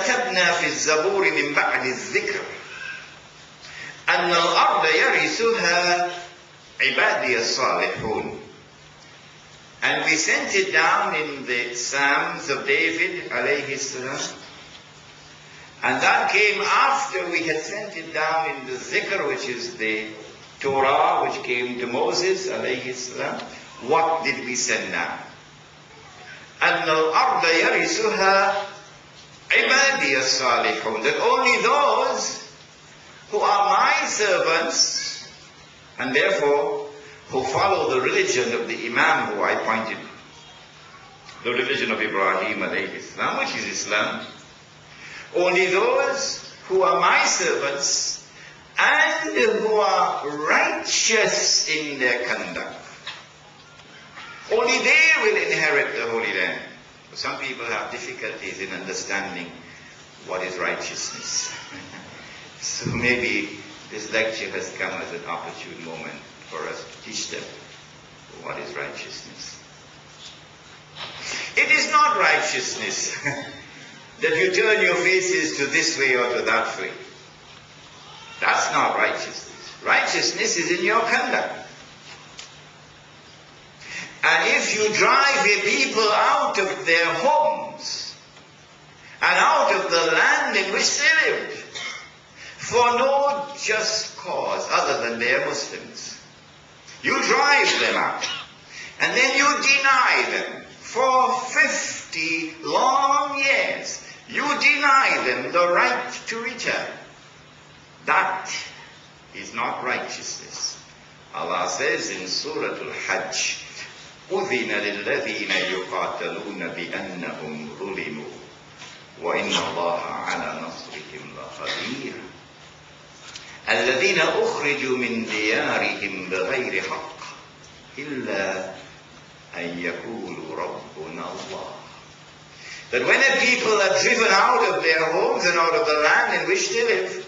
كتبنا في الزبور من بعد الذكر أن الأرض يرثها عبادي الصالحون. And we sent it down in the Psalms of David alayhi salam. And that came after we had sent it down in the Zikr, which is the Torah, which came to Moses alayhi salam. What did we send down? أن الأرض يرثها عبادي الصالحون. That only those who are my servants, and therefore who follow the religion of the Imam who I pointed, the religion of Ibrahim alayhi salam, which is Islam. Only those who are my servants and who are righteous in their conduct, only they will inherit the Holy Land. Some people have difficulties in understanding what is righteousness. So maybe this lecture has come as an opportune moment for us to teach them what is righteousness. It is not righteousness that you turn your faces to this way or to that way. That's not righteousness. Righteousness is in your conduct. And if you drive a people out of their homes and out of the land in which they lived for no just cause other than they are Muslims, you drive them out and then you deny them for 50 long years. You deny them the right to return. That is not righteousness. Allah says in Surah Al-Hajj, أذن للذين يقاتلون بأنهم ظلموا وإن الله على نصرهم لقدير الذين أخرجوا من ديارهم بغير حق إلا أن يقولوا ربنا الله. That when a people are driven out of their homes and out of the land in which they live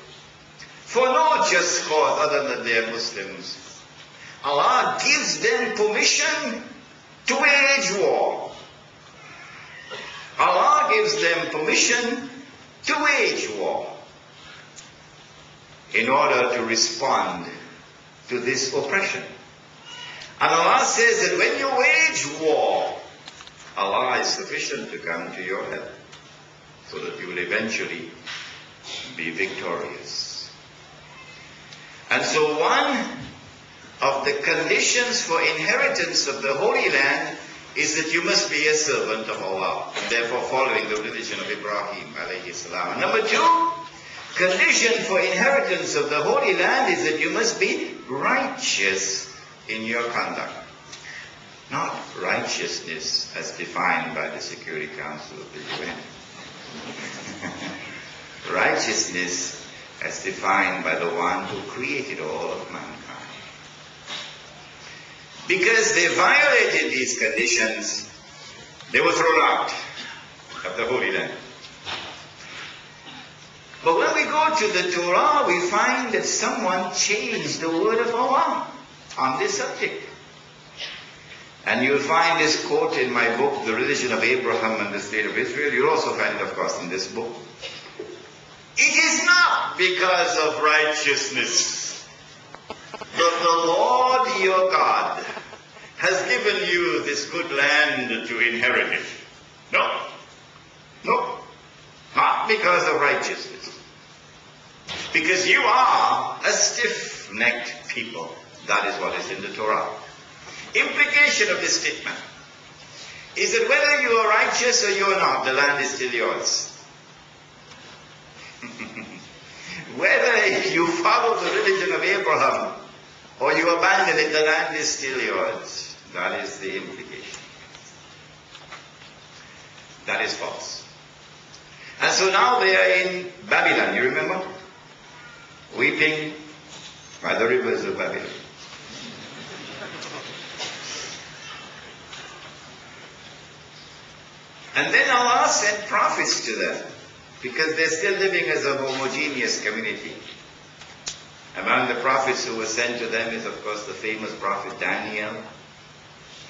for no just cause other than they are Muslims, Allah gives them permission to wage war. Allah gives them permission to wage war in order to respond to this oppression. And Allah says that when you wage war, Allah is sufficient to come to your help so that you will eventually be victorious. And so one of the conditions for inheritance of the Holy Land is that you must be a servant of Allah, and therefore following the religion of Ibrahim alayhi salam. And number two, condition for inheritance of the Holy Land is that you must be righteous in your conduct. Not righteousness as defined by the Security Council of the UN. Righteousness as defined by the one who created all of mankind. Because they violated these conditions, they were thrown out of the Holy Land. But when we go to the Torah, we find that someone changed the word of Allah on this subject. And you'll find this quote in my book, The Religion of Abraham and the State of Israel. You'll also find it, of course, in this book. It is not because of righteousness that the Lord your God has given you this good land to inherit it. No. No. Not because of righteousness. Because you are a stiff-necked people. That is what is in the Torah. Implication of this statement is that whether you are righteous or you are not, the land is still yours. Whether you follow the religion of Abraham or you abandon it, the land is still yours. That is the implication. That is false. And so now they are in Babylon, you remember? Weeping by the rivers of Babylon. And then Allah sent prophets to them, because they're still living as a homogeneous community. Among the prophets who were sent to them is, of course, the famous prophet Daniel,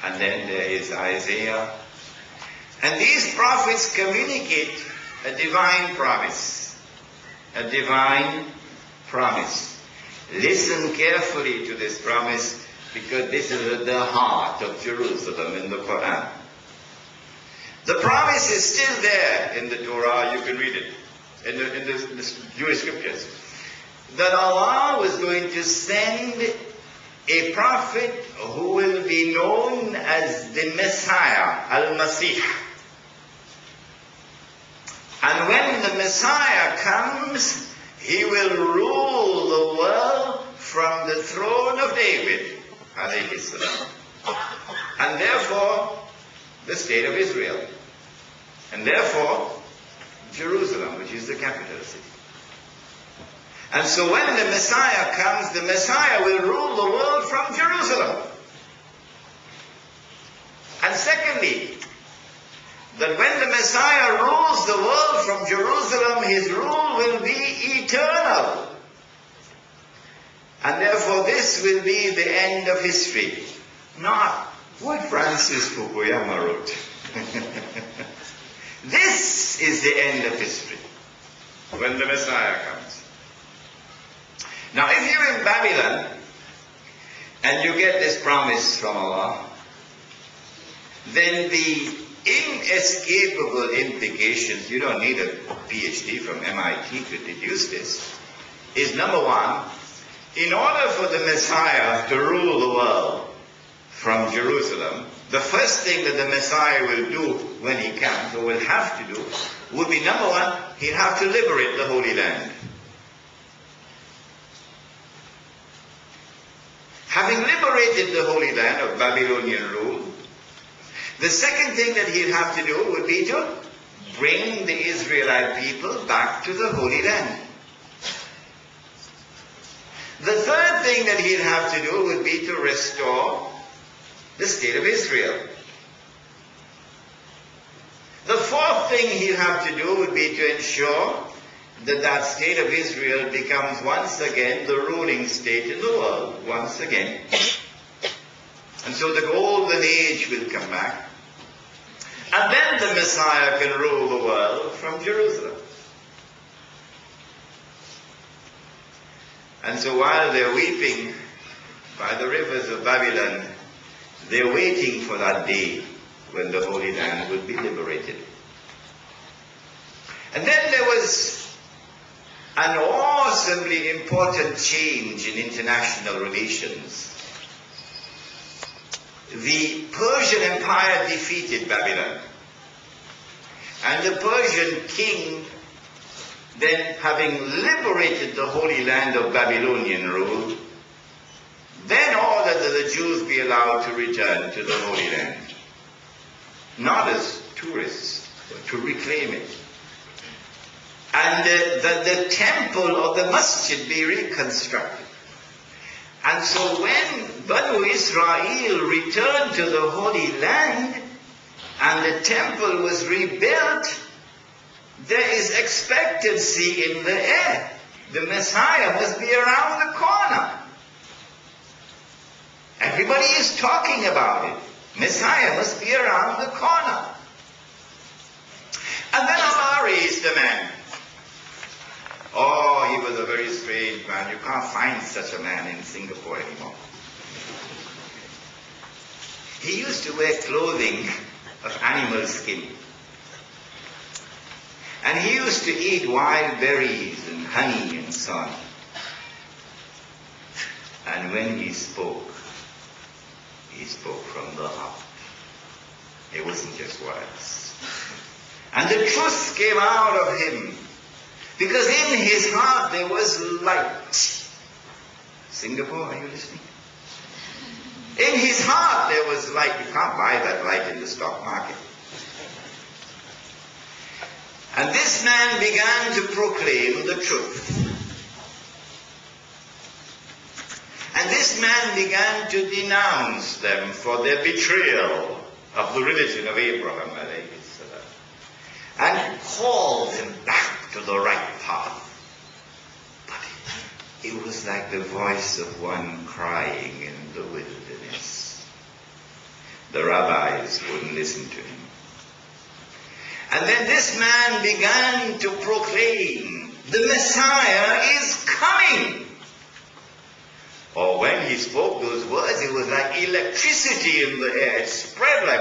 and then there is Isaiah. And these prophets communicate a divine promise. A divine promise. Listen carefully to this promise, because this is at the heart of Jerusalem in the Quran. The promise is still there in the Torah. You can read it in the Jewish scriptures, that Allah was going to send a prophet who will be known as the Messiah, Al-Masih. And when the Messiah comes, he will rule the world from the throne of David, alayhi salam. And therefore, the state of Israel. And therefore, Jerusalem, which is the capital city. And so when the Messiah comes, the Messiah will rule the world from Jerusalem. And secondly, that when the Messiah rules the world from Jerusalem, his rule will be eternal. And therefore this will be the end of history, not what Francis Fukuyama wrote. This is the end of history, when the Messiah comes. Now if you're in Babylon, and you get this promise from Allah, then the inescapable implications, you don't need a PhD from MIT to deduce this, is number one, in order for the Messiah to rule the world from Jerusalem, the first thing that the Messiah will do when he comes, or will have to do, would be number one, he'll have to liberate the Holy Land. Having liberated the Holy Land of Babylonian rule, the second thing that he'll have to do would be to bring the Israelite people back to the Holy Land. The third thing that he'll have to do would be to restore the state of Israel. The fourth thing he'll have to do would be to ensure that that state of Israel becomes once again the ruling state in the world, once again. And so the golden age will come back. And then the Messiah can rule the world from Jerusalem. And so while they're weeping by the rivers of Babylon, they're waiting for that day when the Holy Land will be liberated. And then there was an awesomely important change in international relations. The Persian Empire defeated Babylon. And the Persian king, then having liberated the Holy Land of Babylonian rule, then ordered that the Jews be allowed to return to the Holy Land. Not as tourists, but to reclaim it. And that the temple or the masjid be reconstructed. And so when Banu Israel returned to the Holy Land and the temple was rebuilt, there is expectancy in the air. The Messiah must be around the corner. Everybody is talking about it. Messiah must be around the corner. And then Allah raised a man. Oh, he was a very strange man. You can't find such a man in Singapore anymore. He used to wear clothing of animal skin. And he used to eat wild berries and honey and so on. And when he spoke from the heart. It wasn't just words. And the truth came out of him. Because in his heart there was light. Singapore, are you listening? In his heart there was light. You can't buy that light in the stock market. And this man began to proclaim the truth. And this man began to denounce them for their betrayal of the religion of Abraham, and called them back to the right path. But it was like the voice of one crying in the wilderness. The rabbis wouldn't listen to him. And then this man began to proclaim, the Messiah is coming. Or when he spoke those words, it was like electricity in the air. It spread like